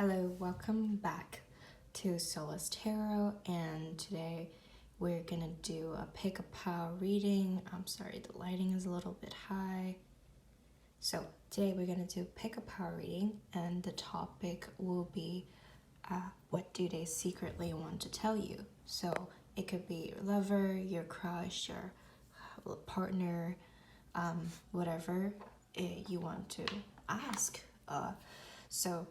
Hello, welcome back to solistarot, and today we're gonna do a pick a pile reading. I'm sorry, the lighting is a little bit high. So today we're gonna do pick a pile reading, and the topic will be what do they secretly want to tell you? So it could be your lover, your crush, your partner, whatever you want to ask. So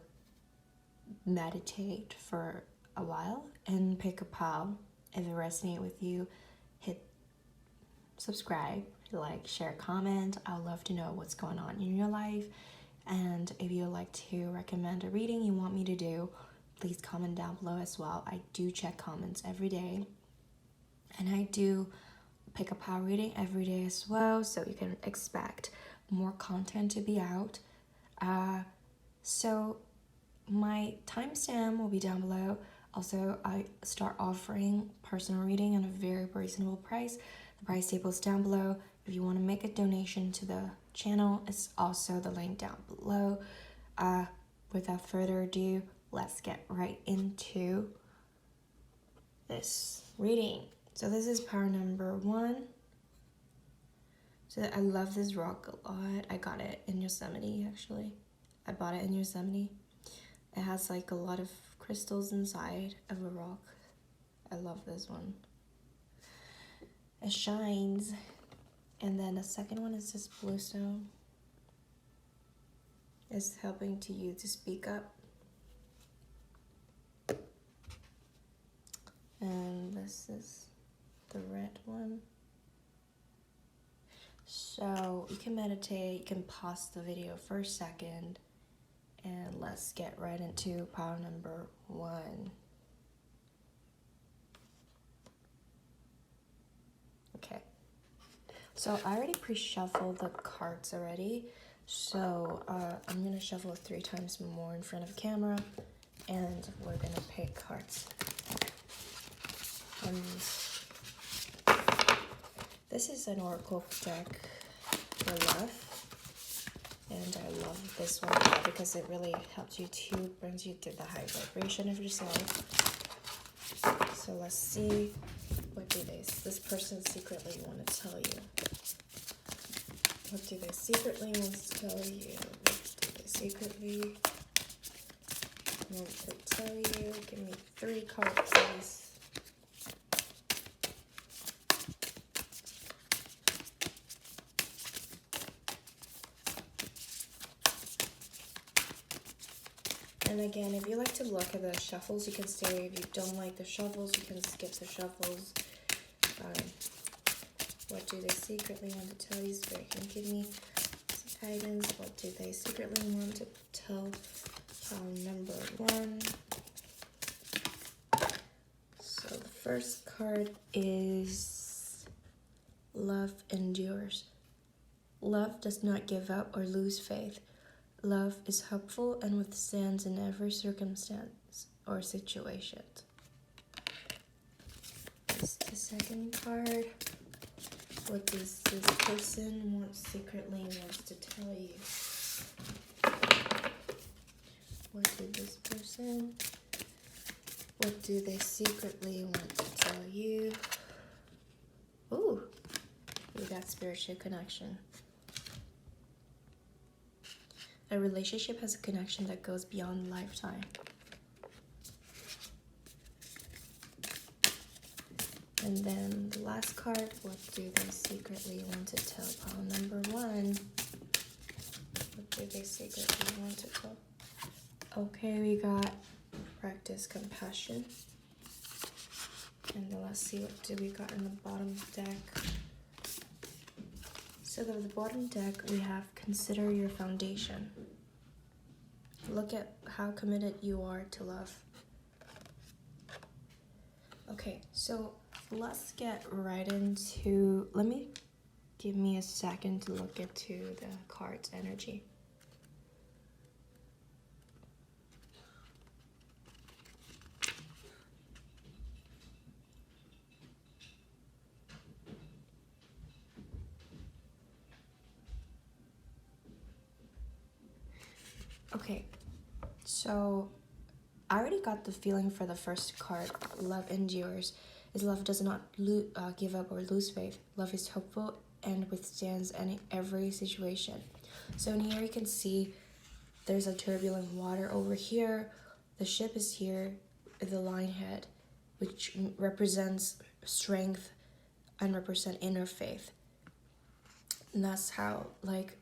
meditate for a while and pick a pile. If it resonates with you, hit subscribe, like, share, comment. I'd love to know what's going on in your life. And if you'd like to recommend a reading you want me to do, please comment down below as well. I do check comments every day, and I do pick a pile reading every day as well, so you can expect more content to be out. So my timestamp will be down below. Also, I start offering personal reading at a very reasonable price. The price table is down below. If you want to make a donation to the channel, it's also the link down below. Without further ado, let's get right into this reading. So this is power number 1. So I love this rock a lot. I got it in Yosemite, actually. I bought it in Yosemite. It has like a lot of crystals inside of a rock. I love this one. It shines. And then the second one is this bluestone. It's helping you to speak up. And this is the red one. So you can meditate, you can pause the video for a second, and let's get right into power number 1. Okay, so I already pre-shuffled the cards already, so I'm gonna shuffle 3 times more in front of the camera, and we're gonna pick cards. And this is an oracle deck for love. And I love this one because it really helps you brings you to the high vibration of yourself. So let's see, what do this person secretly want to tell you? What do they secretly want to tell you? What do they secretly want to tell you? Give me 3 cards, please. And again, if you like to look at the shuffles, you can stay. If you don't like the shuffles, you can skip the shuffles. What do they secretly want to tell you? Spirit can give me some guidance. What do they secretly want to tell number 1? So the first card is love endures. Love does not give up or lose faith. Love is helpful and withstands in every circumstance or situation. That's the second card. What does this person secretly wants to tell you? What do they secretly want to tell you? Ooh, we got spiritual connection. A relationship has a connection that goes beyond lifetime. And then the last card, what do they secretly want to tell pile number 1? What do they secretly want to tell? Okay, we got practice compassion. And then let's see, what do we got in the bottom deck? So the bottom deck, we have consider your foundation. Look at how committed you are to love. Okay, so let's get right into, give me a second to look into the card's energy. Okay, so I already got the feeling for the first card. Love endures. Is love does not give up or lose faith. Love is hopeful and withstands every situation. So in here you can see there's a turbulent water over here. The ship is here, the lion head, which represents strength and represent inner faith. And that's how, like,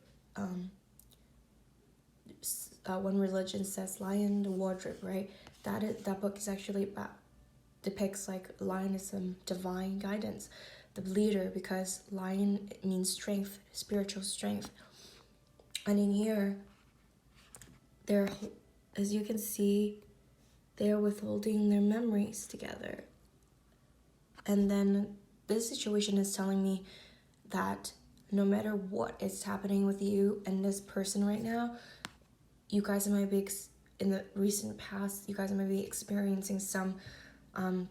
when religion says lion, the wardrobe, right? That book is actually about, depicts like lion is some divine guidance, the leader, because lion means strength, spiritual strength. And in here, they're, as you can see, they're withholding their memories together. And then this situation is telling me that no matter what is happening with you and this person right now, you guys might be, in the recent past, you guys might be experiencing some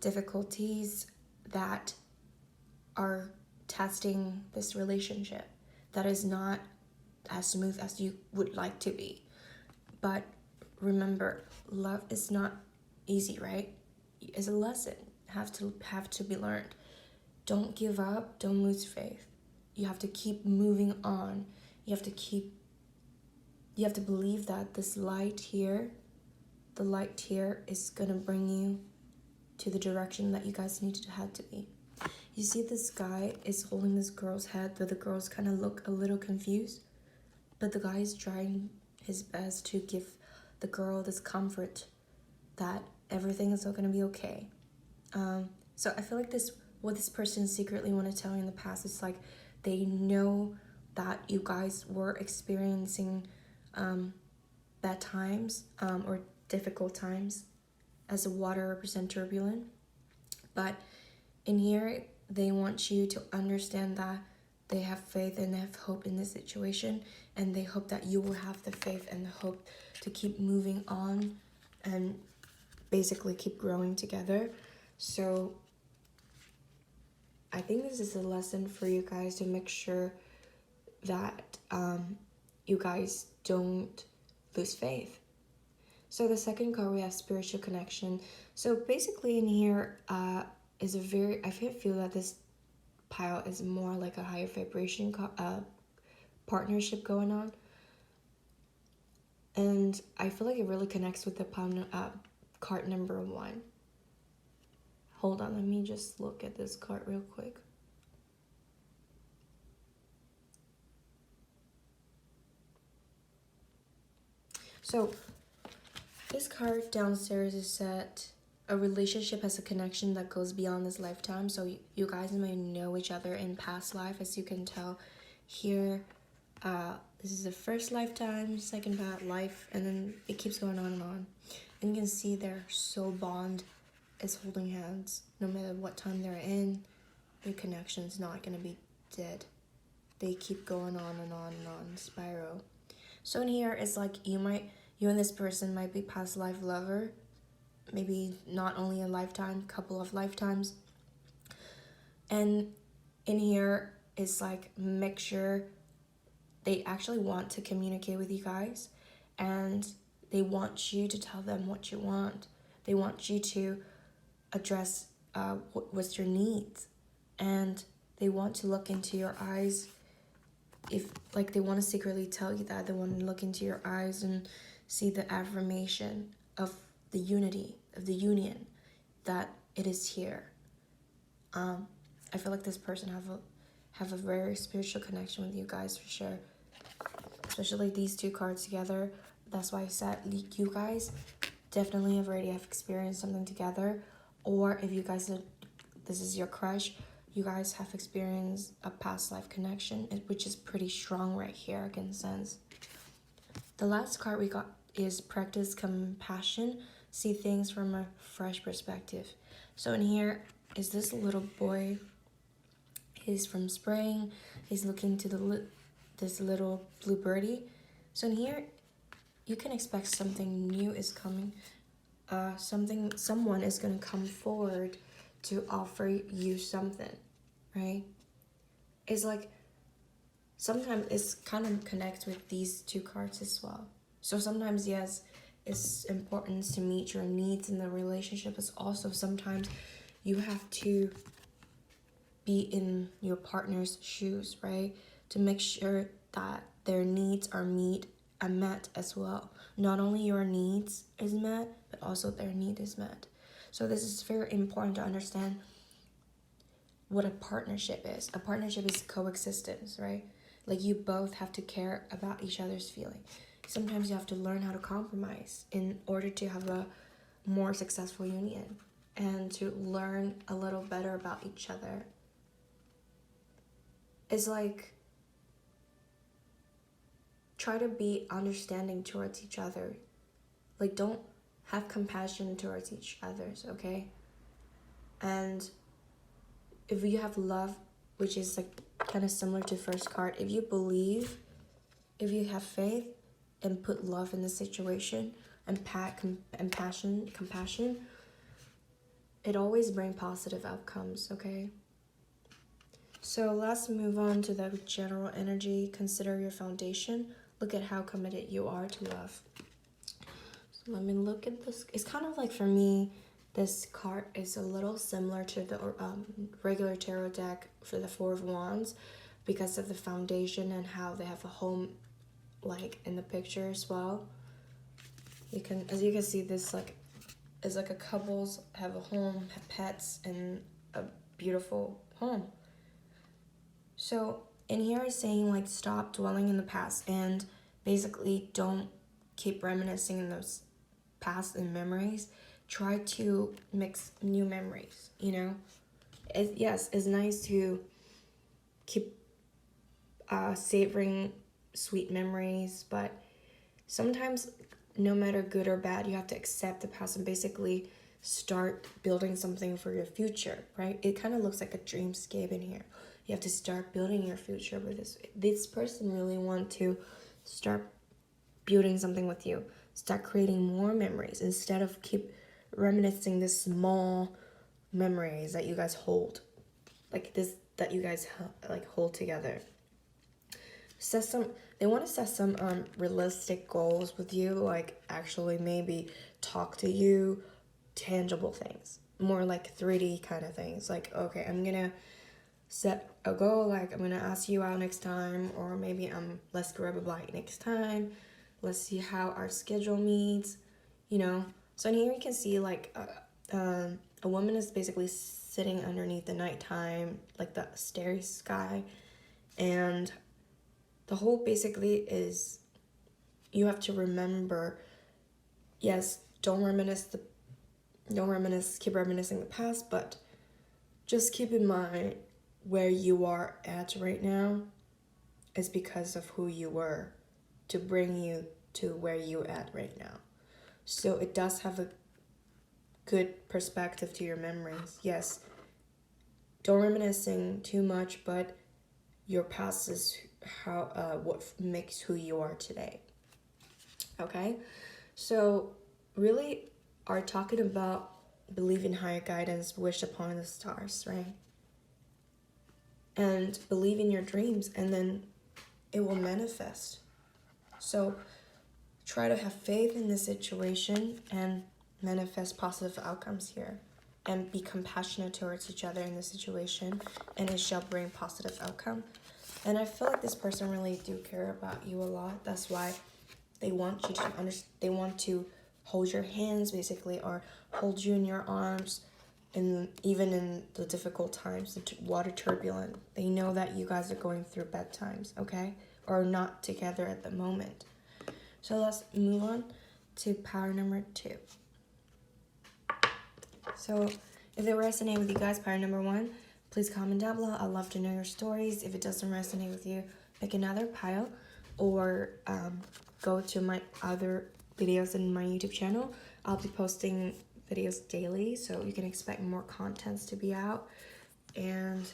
difficulties that are testing this relationship that is not as smooth as you would like to be. But remember, love is not easy, right? It's a lesson, have to be learned. Don't give up, don't lose faith. You have to keep moving on. You have to believe that this light here, the light here is gonna bring you to the direction that you guys need to head to be. You see this guy is holding this girl's head, but the girls kind of look a little confused. But the guy is trying his best to give the girl this comfort that everything is gonna be okay. So I feel like what this person secretly want to tell you in the past is like they know that you guys were experiencing bad times or difficult times, as the water represents turbulent. But in here, they want you to understand that they have faith and they have hope in this situation, and they hope that you will have the faith and the hope to keep moving on and basically keep growing together. So I think this is a lesson for you guys to make sure that you guys don't lose faith. So the second card, we have spiritual connection. So basically in here is a very, I feel that this pile is more like a higher vibration partnership going on. And I feel like it really connects with the card number 1. Hold on, let me just look at this card real quick. So this card downstairs is that a relationship has a connection that goes beyond this lifetime. So you guys may know each other in past life, as you can tell here. This is the first lifetime, second life, and then it keeps going on and on. And you can see they're so bond is holding hands. No matter what time they're in, their connection's not gonna be dead. They keep going on and on and on, spiral. So in here, it's like you and this person might be past life lover, maybe not only a lifetime, couple of lifetimes. And in here, it's like make sure they actually want to communicate with you guys, and they want you to tell them what you want. They want you to address what's your needs, and they want to look into your eyes. If like they want to secretly tell you that, they want to look into your eyes and see the affirmation of the unity, of the union, that it is here. I feel like this person have a very spiritual connection with you guys for sure, especially these two cards together. That's why I said you guys definitely already have experienced something together, or if you guys this is your crush, you guys have experienced a past life connection, which is pretty strong right here, I can sense. The last card we got is practice compassion, see things from a fresh perspective. So in here is this little boy. He's from spring. He's looking to this little blue birdie. So in here, you can expect something new is coming. Someone is gonna come forward to offer you something, right? It's like sometimes it's kind of connects with these two cards as well. So sometimes, yes, it's important to meet your needs in the relationship. It's also sometimes you have to be in your partner's shoes, right? To make sure that their needs are met as well. Not only your needs is met, but also their need is met. So this is very important to understand what a partnership is. A partnership is coexistence, right? Like you both have to care about each other's feeling. Sometimes you have to learn how to compromise in order to have a more successful union and to learn a little better about each other. It's like, try to be understanding towards each other. Like, don't have compassion towards each others, okay? And if you have love, which is like kind of similar to first card, if you believe, if you have faith and put love in the situation and compassion, it always brings positive outcomes, okay? So let's move on to the general energy. Consider your foundation. Look at how committed you are to love. So let me look at this. It's kind of like, for me, this card is a little similar to the regular tarot deck for the Four of Wands because of the foundation and how they have a home like in the picture as well. As you can see, this is like a couples have a home, have pets, and a beautiful home. So in here it's saying like stop dwelling in the past and basically don't keep reminiscing in those past and memories. Try to mix new memories, you know? Yes, it's nice to keep savoring sweet memories, but sometimes no matter good or bad, you have to accept the past and basically start building something for your future, right? It kind of looks like a dreamscape in here. You have to start building your future with this person really want to start building something with you. Start creating more memories instead of keep reminiscing the small memories that you guys hold, like this, that you guys like hold together. They want to set some realistic goals with you, like actually maybe talk to you, tangible things, more like 3D kind of things. Like, okay, I'm gonna set a goal, like I'm gonna ask you out next time, or maybe let's grab a bite next time. Let's see how our schedule meets, you know. So in here you can see like a woman is basically sitting underneath the nighttime, like the starry sky, and the whole basically is you have to remember, yes, keep reminiscing the past, but just keep in mind where you are at right now is because of who you were to bring you to where you're at right now. So it does have a good perspective to your memories. Yes, don't reminiscing too much, but your past is what makes who you are today. Okay, so really are talking about believe in higher guidance, wish upon the stars, right? And believe in your dreams, and then it will manifest. So try to have faith in the situation and manifest positive outcomes here, and be compassionate towards each other in the situation, and it shall bring positive outcome. And I feel like this person really do care about you a lot. That's why they want you to they want to hold your hands basically, or hold you in your arms, and even in the difficult times, the water turbulent. They know that you guys are going through bad times, okay? Or not together at the moment. So let's move on to power number 2. So if it resonates with you guys, power number 1, please comment down below. I'd love to know your stories. If it doesn't resonate with you, pick another pile, or go to my other videos in my YouTube channel. I'll be posting videos daily, so you can expect more contents to be out. And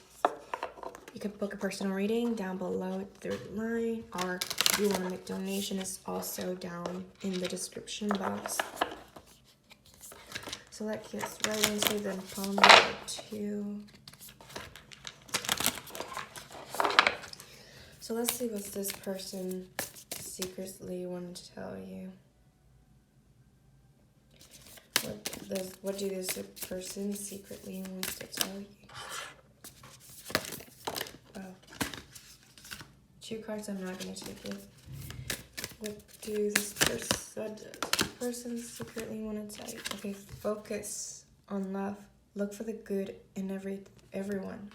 you can book a personal reading down below, third line, or if you want to make donation, it's also down in the description box. So let's get right into the poem number 2. So let's see what this person secretly wanted to tell you. what do this person secretly wants to tell you? Oh. 2 cards, I'm not going to take it. What do this person secretly want to tell you? Okay, focus on love. Look for the good in everyone.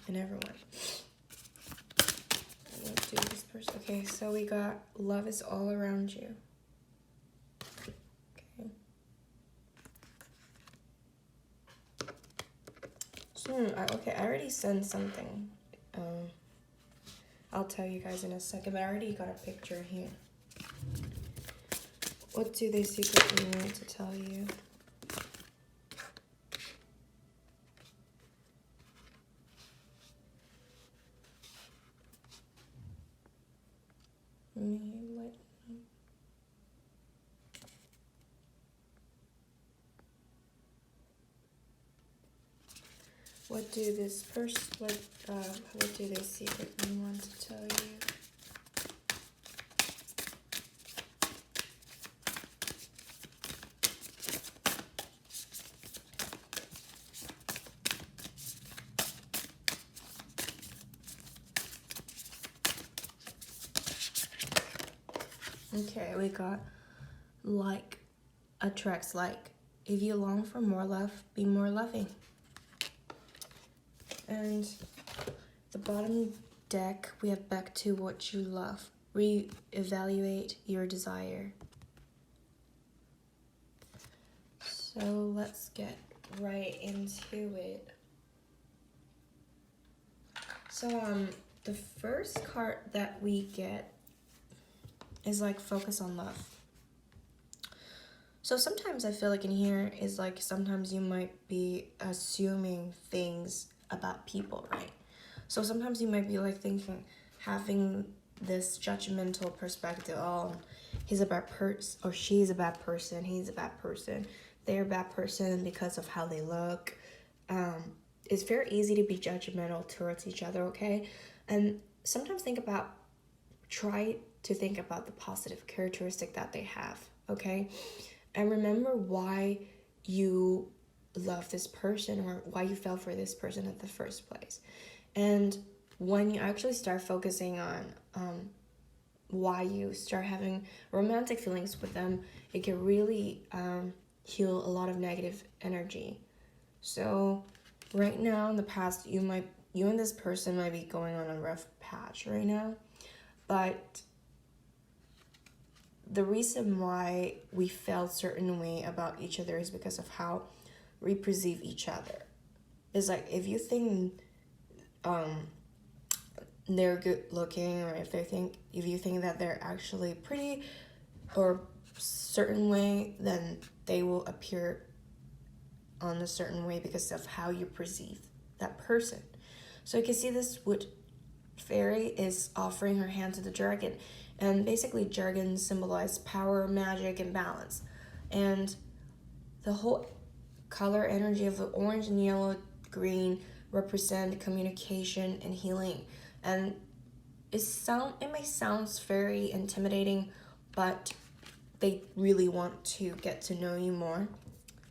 What do this person? Okay, so we got love is all around you. Okay. So, okay, I already sent something. I'll tell you guys in a second, but I already got a picture here. What do they secretly want to tell you? What do this person, what do they secretly want to tell you? Okay, we got like attracts like. If you long for more love, be more loving. And the bottom deck, we have back to what you love. Reevaluate your desire. So let's get right into it. So the first card that we get is like focus on love. So sometimes I feel like in here is like sometimes you might be assuming things about people, right? So sometimes you might be like thinking, having this judgmental perspective, oh, he's a bad person, or she's a bad person, he's a bad person, they're a bad person because of how they look. It's very easy to be judgmental towards each other, okay? And sometimes try to think about the positive characteristic that they have, okay? And remember why you love this person or why you fell for this person in the first place. And when you actually start focusing on why you start having romantic feelings with them, it can really heal a lot of negative energy. So right now in the past, you and this person might be going on a rough patch right now, but the reason why we felt certain way about each other is because of how we perceive each other. It's like if you think they're good looking, or if you think that they're actually pretty or certain way, then they will appear on a certain way because of how you perceive that person. So you can see this wood fairy is offering her hand to the dragon, and basically dragons symbolize power, magic, and balance. And the whole color energy of the orange and yellow, green represent communication and healing. And it may sound very intimidating, but they really want to get to know you more.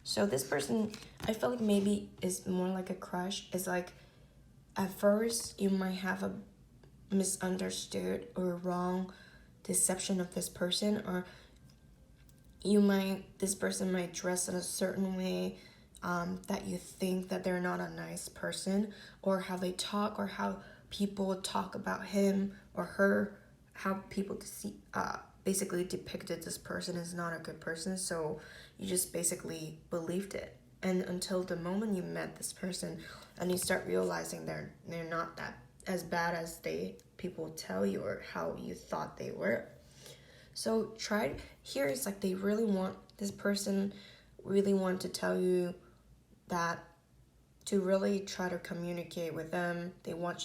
So this person, I feel like maybe is more like a crush. It's like at first you might have a misunderstood or wrong deception of this person, or this person might dress in a certain way that you think that they're not a nice person, or how they talk, or how people talk about him or her, how people basically depicted this person as not a good person, so you just basically believed it. And until the moment you met this person and you start realizing they're not that as bad as people tell you or how you thought they were. So here it's like this person really want to tell you that to really try to communicate with them. They want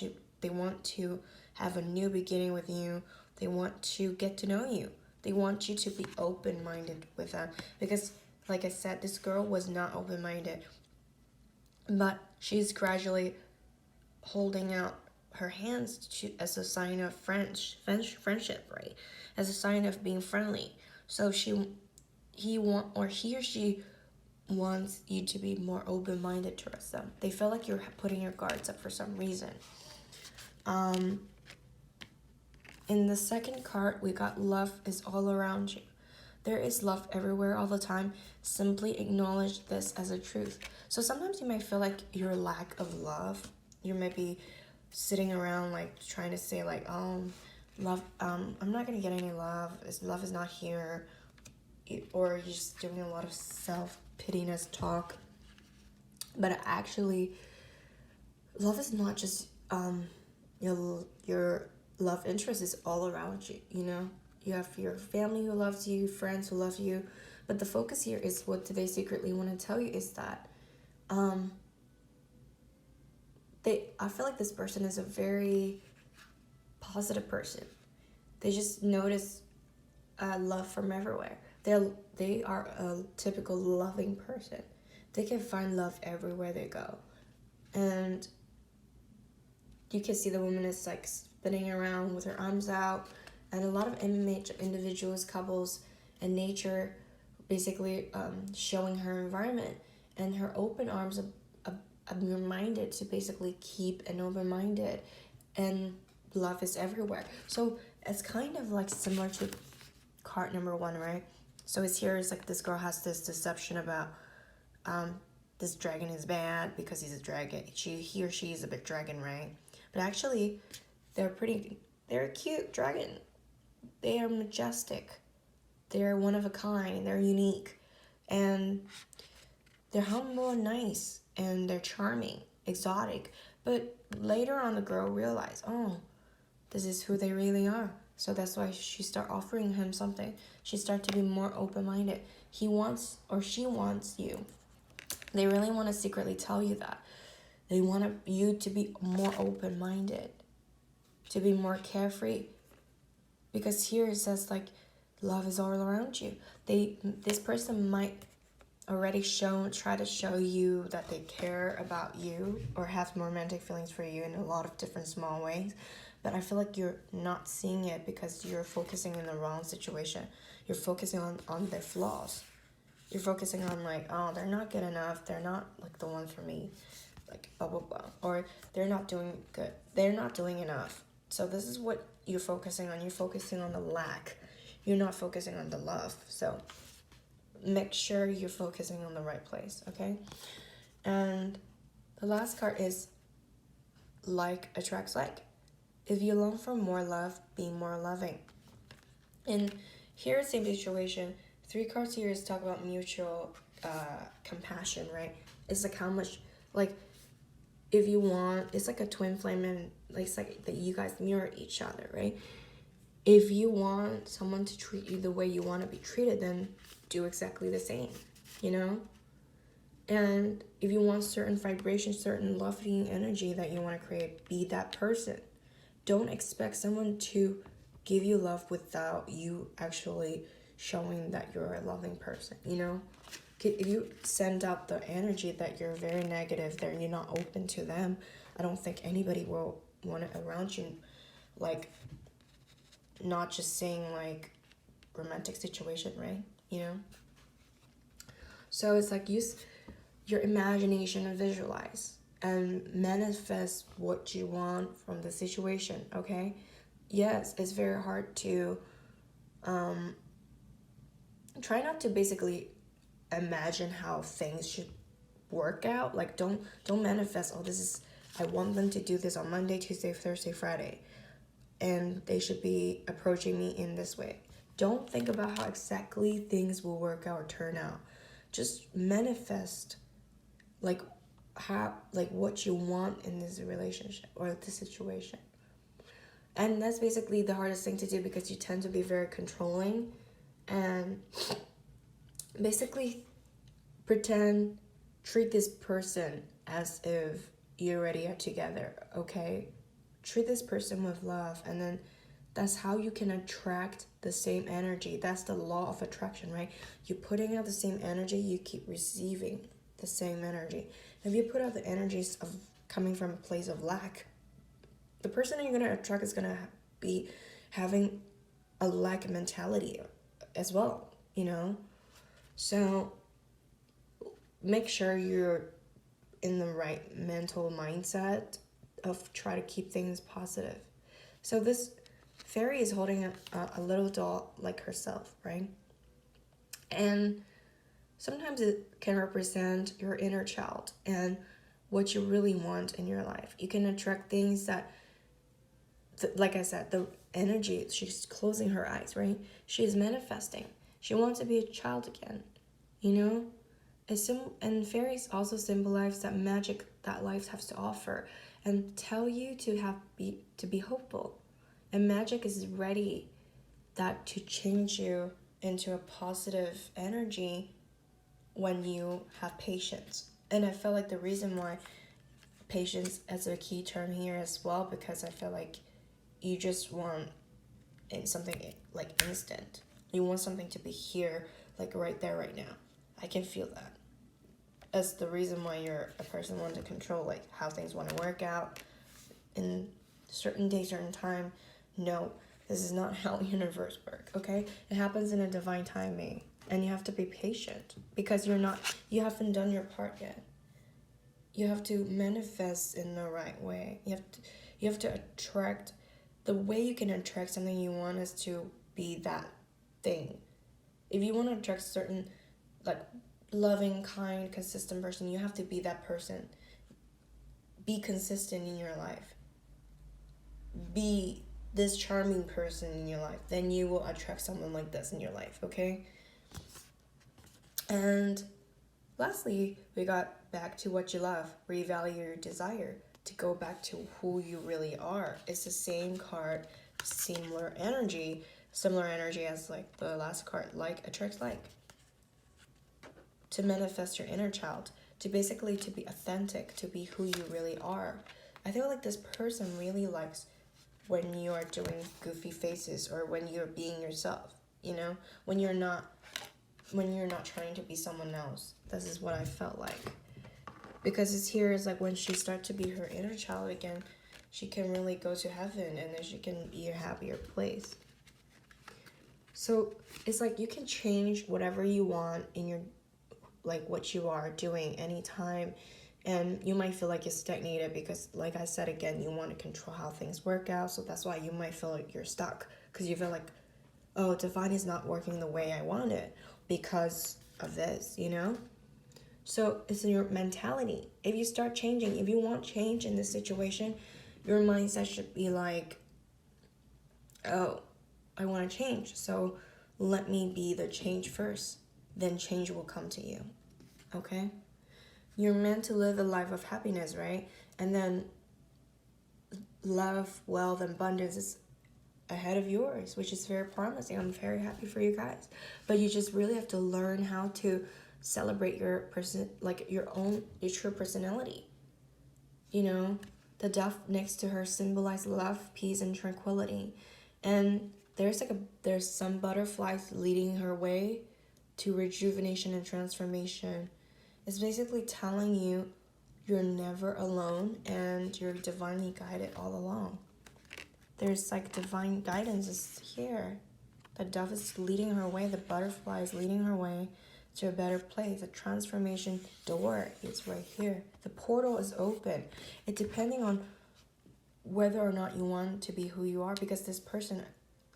to have a new beginning with you. They want to get to know you. They want you to be open-minded with them, because like I said, this girl was not open-minded, but she's gradually holding out her hands as a sign of friendship, right? As a sign of being friendly. So he or she wants you to be more open-minded towards them. They feel like you're putting your guards up for some reason. In the second card, we got love is all around you. There is love everywhere all the time. Simply acknowledge this as a truth. So sometimes you might feel like your lack of love. You might be sitting around like trying to say like, oh, love, I'm not gonna get any love. Love is not here. Or you're just doing a lot of self-pityness talk. But actually, love is not just your love interest is all around you, you know? You have your family who loves you, friends who love you. But the focus here is what do they secretly want to tell you is that I feel like this person is a very positive person. They just notice love from everywhere. They are a typical loving person. They can find love everywhere they go. And you can see the woman is like spinning around with her arms out, and a lot of individuals, couples, and nature basically showing her environment, and her open arms are reminded to basically keep an open-minded, and love is everywhere. So it's kind of like similar to card number 1, right? So it's like this girl has this deception about this dragon is bad because he's a dragon. He or she is a bit dragon, right? But actually, they're a cute dragon. They are majestic. They're one of a kind. They're unique. And they're humble and nice. And they're charming, exotic. But later on, the girl realized, oh, this is who they really are. So that's why she start offering him something. She start to be more open-minded. He wants, or she wants you. They really want to secretly tell you that. They want you to be more open-minded, to be more carefree. Because here it says like love is all around you. This person might already try to show you that they care about you or have romantic feelings for you in a lot of different small ways. But I feel like you're not seeing it because you're focusing in the wrong situation. You're focusing on their flaws. You're focusing on like, oh, they're not good enough. They're not like the one for me. Like blah, blah, blah. Or they're not doing good. They're not doing enough. So this is what you're focusing on. You're focusing on the lack. You're not focusing on the love. So make sure you're focusing on the right place, okay? And the last card is like attracts like. If you long for more love, be more loving. And here, same situation. 3 cards here is talk about mutual compassion, right? It's like how much, like, if you want, it's like a twin flame, and like, it's like that you guys mirror each other, right? If you want someone to treat you the way you want to be treated, then do exactly the same, you know? And if you want certain vibration, certain loving energy that you want to create, be that person. Don't expect someone to give you love without you actually showing that you're a loving person, you know? If you send out the energy that you're very negative, that you're not open to them, I don't think anybody will want it around you. Like, not just saying like romantic situation, right? You know? So it's like use your imagination and visualize and manifest what you want from the situation, okay? Yes, it's very hard to try not to basically imagine how things should work out. Like don't manifest, oh, this is, I want them to do this on Monday, Tuesday, Thursday, Friday, and they should be approaching me in this way. Don't think about how exactly things will work out or turn out. Just manifest like how, like what you want in this relationship or this situation. And that's basically the hardest thing to do because you tend to be very controlling and basically treat this person as if you already are together, okay? Treat this person with love, and then that's how you can attract the same energy. That's the law of attraction, right? You're putting out the same energy, you keep receiving the same energy. If you put out the energies of coming from a place of lack, the person that you're going to attract is going to be having a lack mentality as well, you know? So make sure you're in the right mental mindset of try to keep things positive. So this fairy is holding a little doll like herself, right? And sometimes it can represent your inner child and what you really want in your life. You can attract things that, like I said, the energy, she's closing her eyes, right? She's manifesting. She wants to be a child again, you know? And fairies also symbolize that magic that life has to offer and tell you to be hopeful. And magic is ready to change you into a positive energy when you have patience. And I feel like the reason why patience is a key term here as well, because I feel like you just want something like instant. You want something to be here, like right there, right now. I can feel that. That's the reason why you're a person wanting to control like how things want to work out in certain day, certain time. No, this is not how universe work, okay? It happens in a divine timing, and you have to be patient because you haven't done your part yet. You have to manifest in the right way. You have to attract. The way you can attract something you want is to be that thing. If you want to attract certain like loving, kind, consistent person, you have to be that person. Be consistent in your life. Be this charming person in your life. Then you will attract someone like this in your life, okay? And lastly, we got back to what you love. Revalue your desire. To go back to who you really are. It's the same card, similar energy as like the last card, like attracts like. To manifest your inner child, to be authentic, to be who you really are. I feel like this person really likes when you are doing goofy faces or when you're being yourself, you know, when you're not trying to be someone else. This is what I felt like. Because it's here is like when she starts to be her inner child again, she can really go to heaven and then she can be a happier place. So it's like you can change whatever you want in your like what you are doing anytime, and you might feel like you're stagnated because like I said again, you want to control how things work out. So that's why you might feel like you're stuck because you feel like, oh, divine is not working the way I want it because of this, you know. So it's your mentality. If you start changing, if you want change in this situation, your mindset should be like, oh, I want to change, so let me be the change first. Then change will come to you, okay? You're meant to live a life of happiness, right? And then love, wealth, and abundance is ahead of yours, which is very promising. I'm very happy for you guys. But you just really have to learn how to celebrate your true personality. You know, the dove next to her symbolizes love, peace, and tranquility. And there's some butterflies leading her way to rejuvenation and transformation. It's basically telling you you're never alone and you're divinely guided all along. There's like divine guidance is here. The dove is leading her way. The butterfly is leading her way to a better place. The transformation door is right here. The portal is open. It depending on whether or not you want to be who you are, because this person,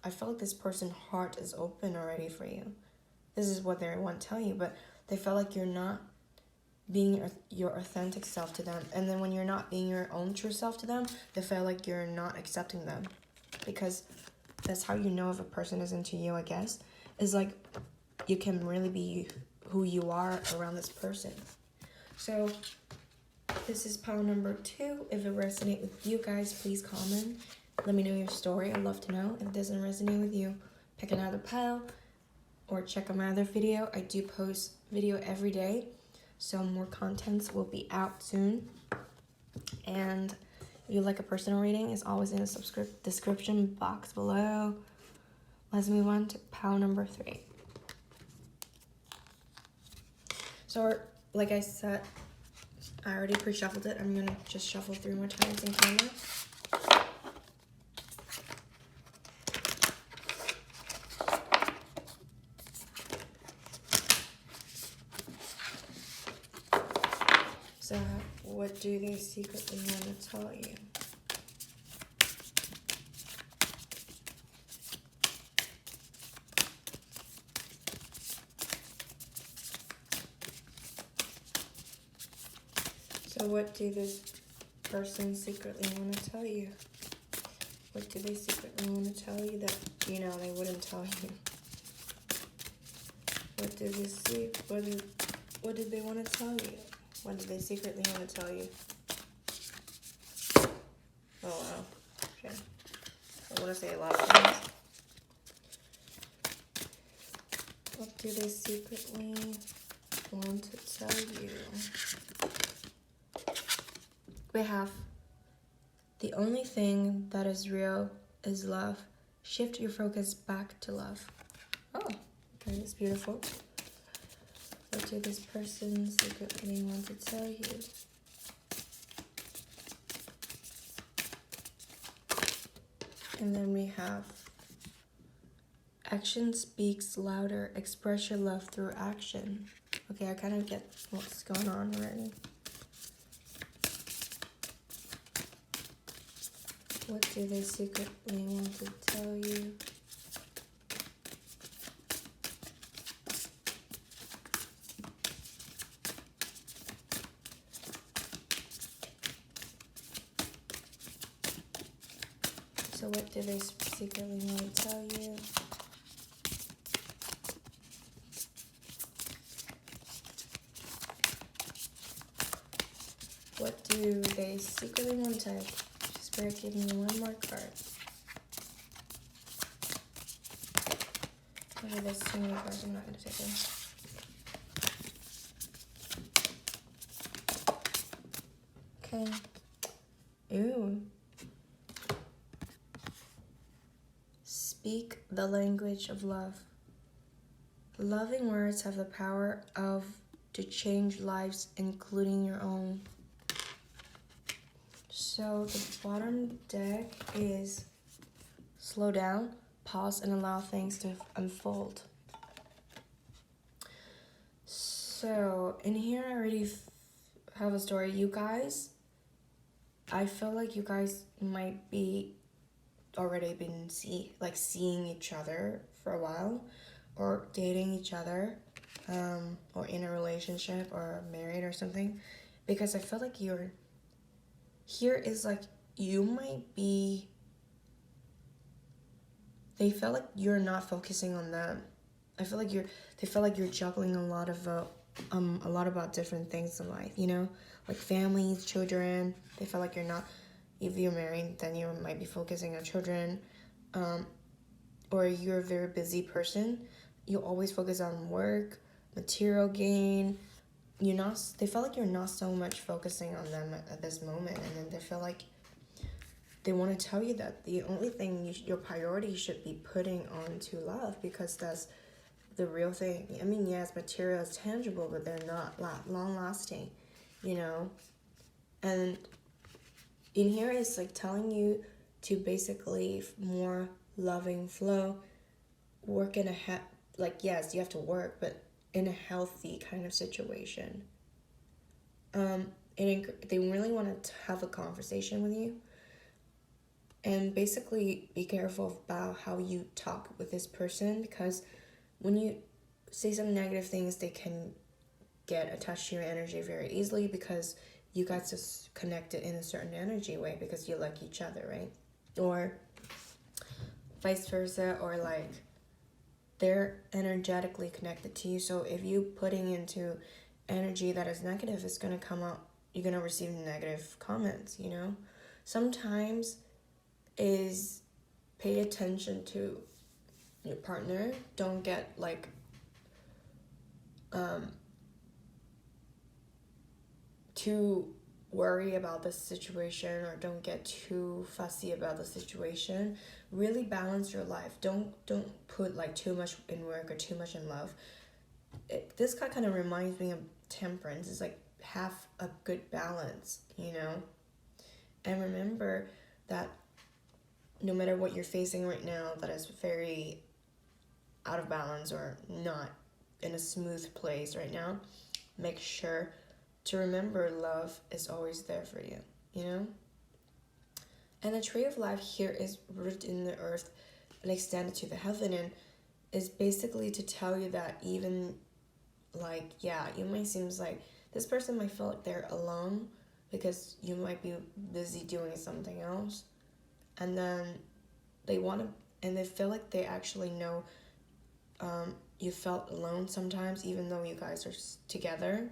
I felt like this person's heart is open already for you. This is what they want to tell you, but they felt like you're not being your authentic self to them. And then when you're not being your own true self to them, they feel like you're not accepting them. Because that's how you know if a person is into you, I guess. Is like you can really be who you are around this person. So this is pile number 2. If it resonates with you guys, please comment. Let me know your story. I'd love to know. If it doesn't resonate with you, pick another pile or check out my other video. I do post video every day, so more contents will be out soon. And if you like a personal reading, it's always in the description box below. Let's move on to pile number 3. So like I said, I already pre-shuffled it. I'm gonna just shuffle 3 more times in camera. So what do they secretly want to tell you? So what do this person secretly want to tell you? What do they secretly want to tell you that, you know, they wouldn't tell you? What do they see? What did they want to tell you? What did they secretly want to tell you? Oh, wow. Okay. I want to say a lot of things. What do they secretly want to tell you? We have the only thing that is real is love. Shift your focus back to love. Oh, okay, that's beautiful. What did this person secretly want to tell you? And then we have action speaks louder. Express your love through action. Okay, I kind of get what's going on already. What do they secretly want to tell you? So what do they secretly want to tell you? What do they secretly want to tell you? Spirit, give me one more card. Okay, there's too many cards, I'm not going to take them. Okay. Ooh. Speak the language of love. Loving words have the power to change lives, including your own. So the bottom deck is slow down, pause, and allow things to unfold. So in here I already have a story. You guys, I feel like you guys might be already been seeing each other for a while, or dating each other, or in a relationship or married or something, because I feel like here is like you might be, they feel like you're not focusing on them. I feel like they feel like you're juggling a lot about different things in life, you know, like families, children. They feel like you're not, if you're married, then you might be focusing on children, or you're a very busy person. You always focus on work, material gain. They feel like you're not so much focusing on them at this moment, and then they feel like they want to tell you that the only thing your priority should be putting on to love, because that's the real thing. I mean, yes, material is tangible, but they're not long lasting, you know. And in here it's like telling you to basically more loving flow, work in yes, you have to work, but in a healthy kind of situation. And they really want to have a conversation with you, and basically be careful about how you talk with this person, because when you say some negative things, they can get attached to your energy very easily, because you guys just connected in a certain energy way because you like each other, right? Or vice versa, or like they're energetically connected to you. So if you putting into energy that is negative, it's going to come out, you're going to receive negative comments, you know. Sometimes is pay attention to your partner. Don't get like too worry about the situation, or don't get too fussy about the situation. Really balance your life. Don't put like too much in work or too much in love. This card kind of reminds me of temperance. It's like have a good balance, you know. And remember that no matter what you're facing right now that is very out of balance or not in a smooth place right now, make sure to remember love is always there for you, you know? And the tree of life here is rooted in the earth and extended to the heaven, and is basically to tell you that even, like, yeah, you might seem like this person might feel like they're alone because you might be busy doing something else, and then they want to, and they feel like they actually know you felt alone sometimes, even though you guys are together.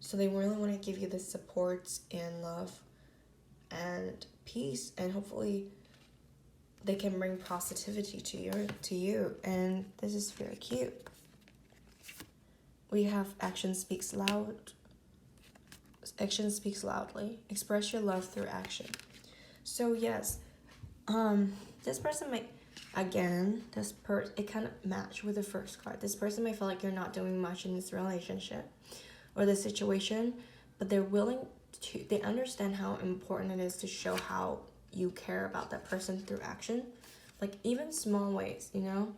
So they really want to give you the support and love and peace, and hopefully they can bring positivity to you. And this is very cute. We have action speaks loud. Action speaks loudly. Express your love through action. So yes, this person might, again, it kind of match with the first card. This person might feel like you're not doing much in this relationship or this situation, but they're willing to, they understand how important it is to show how you care about that person through action. Like even small ways, you know?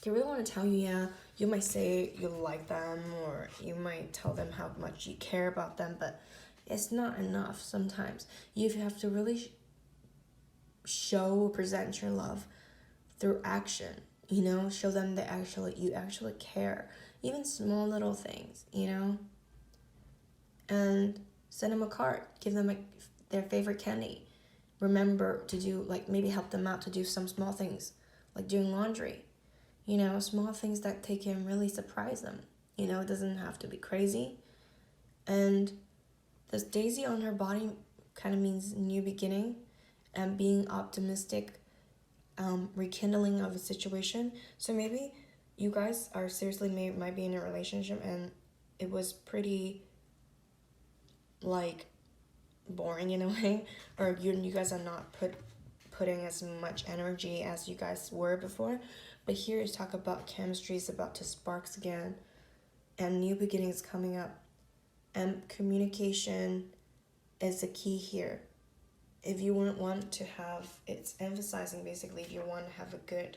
They really want to tell you, yeah, you might say you like them, or you might tell them how much you care about them, but it's not enough sometimes. You have to really present your love through action, you know? Show them that you actually care. Even small little things, you know? And send them a card. Give them their favorite candy. Remember to do, like, maybe help them out to do some small things, like doing laundry. You know, small things that they can really surprise them. You know, it doesn't have to be crazy. And this daisy on her body kind of means new beginning and being optimistic, rekindling of a situation. So maybe you guys are seriously might be in a relationship and it was pretty, like, boring in a way, or you guys are not putting as much energy as you guys were before. But here is talk about chemistry is about to sparks again, and new beginnings coming up, and communication is the key here. If you want to have, it's emphasizing basically, if you want to have a good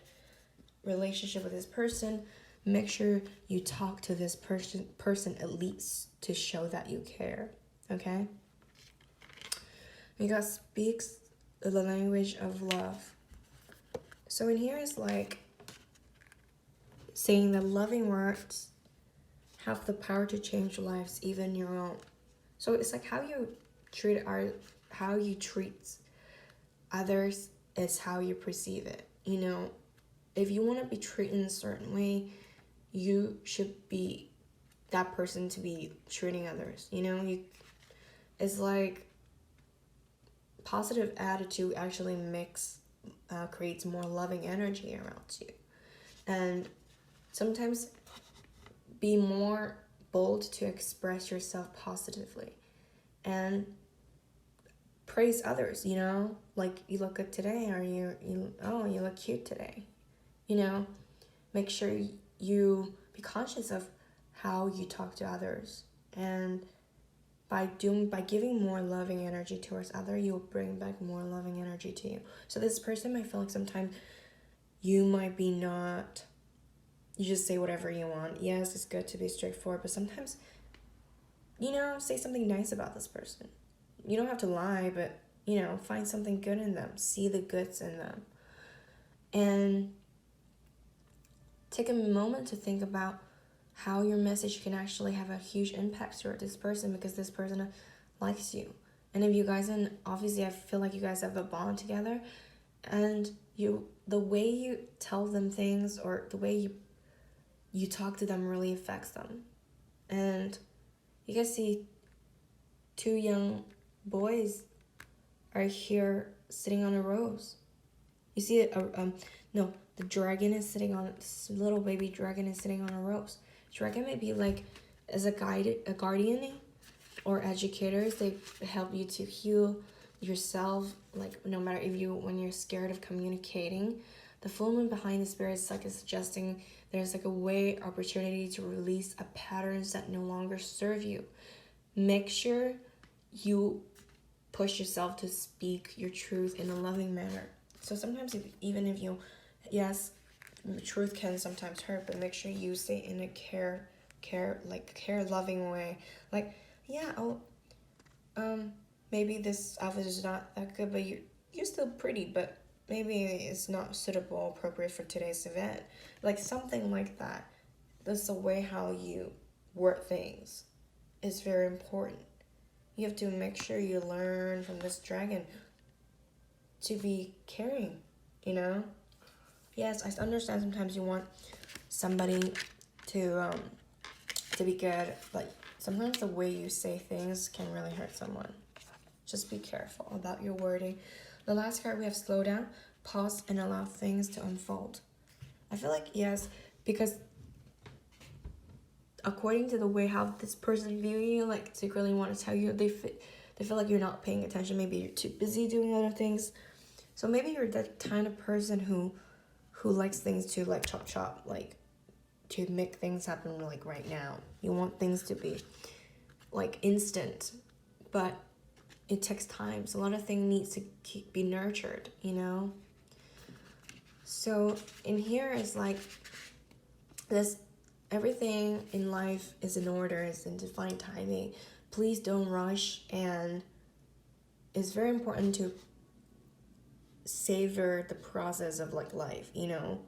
relationship with this person, make sure you talk to this person at least to show that you care, okay? We got speaks the language of love. So in here is like saying that loving words have the power to change lives, even your own. So it's like how you treat others is how you perceive it. You know, if you want to be treated in a certain way, you should be that person to be treating others. You know, it's like positive attitude actually creates more loving energy around you. And sometimes be more bold to express yourself positively and praise others, you know? Like, you look good today, or you look cute today. You know, make sure you be conscious of how you talk to others, and by giving more loving energy towards others, you'll bring back more loving energy to you. So this person might feel like sometimes you might be not, you just say whatever you want. Yes, it's good to be straightforward, but sometimes, you know, say something nice about this person. You don't have to lie, but, you know, find something good in them. See the goods in them. And take a moment to think about how your message can actually have a huge impact toward this person, because this person likes you. And if you guys, and obviously I feel like you guys have a bond together, and the way you tell them things, or the way you talk to them, really affects them. And you guys see two young boys are here sitting on a rose. You see it, the dragon is sitting on, this little baby dragon is sitting on a rose. Dragon may be like as a guardian or educators. They help you to heal yourself, like no matter when you're scared of communicating. The full moon behind the spirit is like suggesting there's like a way, opportunity to release a patterns that no longer serve you. Make sure you push yourself to speak your truth in a loving manner. So sometimes yes, the truth can sometimes hurt, but make sure you say in a care loving way. Like, yeah, maybe this outfit is not that good, but you're still pretty, but maybe it's not suitable, appropriate for today's event. Like something like that. That's the way how you word things. It's very important. You have to make sure you learn from this dragon to be caring, you know? Yes, I understand sometimes you want somebody to be good, but sometimes the way you say things can really hurt someone. Just be careful about your wording. The last card we have slow down, pause, and allow things to unfold. I feel like yes, because according to the way how this person view you, like secretly want to tell you, they feel like you're not paying attention. Maybe you're too busy doing other things. So maybe you're that kind of person who likes things to like chop, like to make things happen like right now. You want things to be like instant, but it takes time. So a lot of things needs to be nurtured, you know? So in here is like this, everything in life is in order, is in divine timing. Please don't rush, and it's very important to savor the process of like life, you know?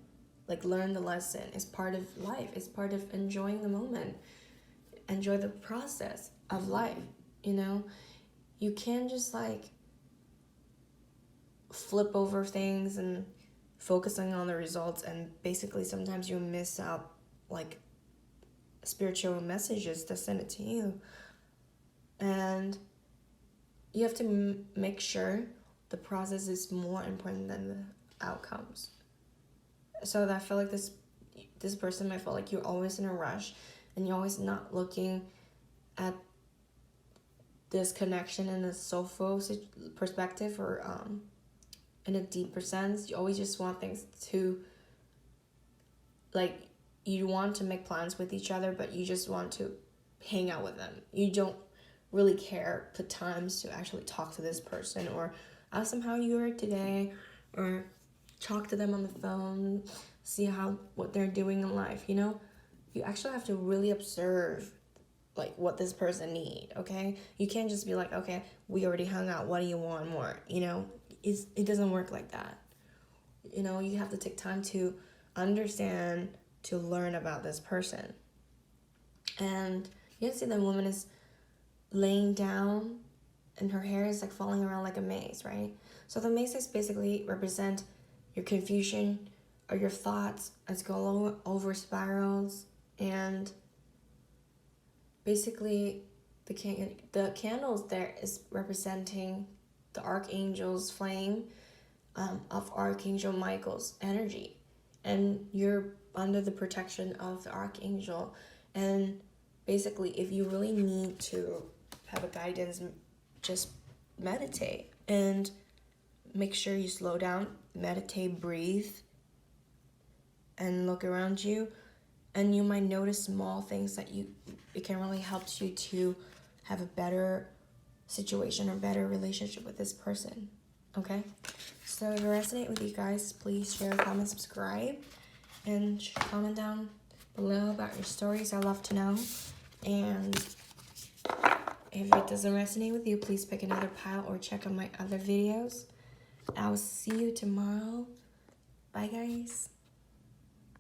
Like learn the lesson. It's part of life. It's part of enjoying the moment. Enjoy the process of life, you know? You can't just like flip over things and focusing on the results, and basically sometimes you miss out like spiritual messages that send it to you. And you have to make sure the process is more important than the outcomes. So that I feel like this person might feel like you're always in a rush and you're always not looking at this connection in a soulful perspective or in a deeper sense. You always just want things to, like, you want to make plans with each other, but you just want to hang out with them. You don't really care the times to actually talk to this person or ask them how you are today, or talk to them on the phone, see what they're doing in life, you know? You actually have to really observe like what this person need, okay? You can't just be like, okay, we already hung out, what do you want more, you know? It doesn't work like that. You know, you have to take time to understand, to learn about this person. And you can see the woman is laying down and her hair is like falling around like a maze, right? So the maze is basically represent your confusion or your thoughts as go over spirals, and basically the candles there is representing the archangel's flame of Archangel Michael's energy, and you're under the protection of the archangel. And basically if you really need to have a guidance, just meditate and make sure you slow down, meditate, breathe, and look around you, and you might notice small things that it can really help you to have a better situation or better relationship with this person, okay? So if it resonates with you guys, please share, comment, subscribe, and comment down below about your stories. I love to know. And if it doesn't resonate with you, please pick another pile or check out my other videos. I will see you tomorrow. Bye, guys.